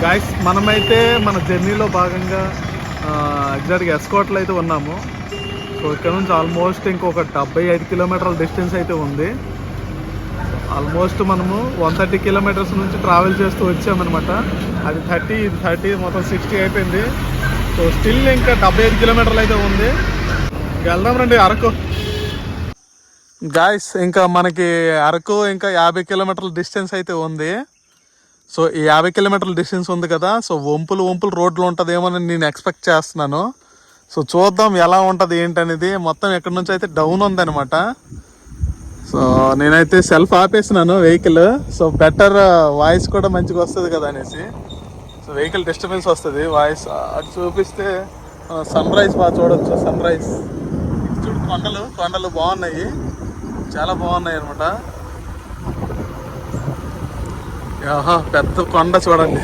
Guys మనమైతే మన జర్నీలో భాగంగా ఎగ్జాక్ట్గా ఎస్కోట్లో అయితే ఉన్నాము. సో ఇక్కడ నుంచి ఆల్మోస్ట్ ఇంకొక 75 కిలోమీటర్ల డిస్టెన్స్ అయితే ఉంది. ఆల్మోస్ట్ మనము 130 కిలోమీటర్స్ నుంచి ట్రావెల్ చేస్తూ వచ్చామన్నమాట. అది 30, ఇది 30, మొత్తం 60 అయిపోయింది. సో స్టిల్ ఇంకా 75 కిలోమీటర్లు అయితే ఉంది. వెళ్దాం రండి అరకు. గాయస్ ఇంకా మనకి అరకు ఇంకా 50 కిలోమీటర్ల డిస్టెన్స్ అయితే ఉంది. సో ఈ 50 కిలోమీటర్ల డిస్టెన్స్ ఉంది కదా, సో వంపులు రోడ్లు ఉంటుందేమో అని నేను ఎక్స్పెక్ట్ చేస్తున్నాను. సో చూద్దాం ఎలా ఉంటుంది ఏంటనేది. మొత్తం ఎక్కడి నుంచి అయితే డౌన్ ఉందన్నమాట. సో నేనైతే సెల్ఫ్ ఆపేసినాను వెహికల్. సో బెటర్ వాయిస్ కూడా మంచిగా వస్తుంది కదా అనేసి. సో వెహికల్ డిస్టర్బెన్స్ వస్తుంది వాయిస్. అటు చూపిస్తే సన్ రైజ్ బాగా చూడొచ్చు. సన్ రైజ్ చూడు, కొండలు బాగున్నాయి, చాలా బాగున్నాయి అనమాట. పెద్ద కొండ చూడండి.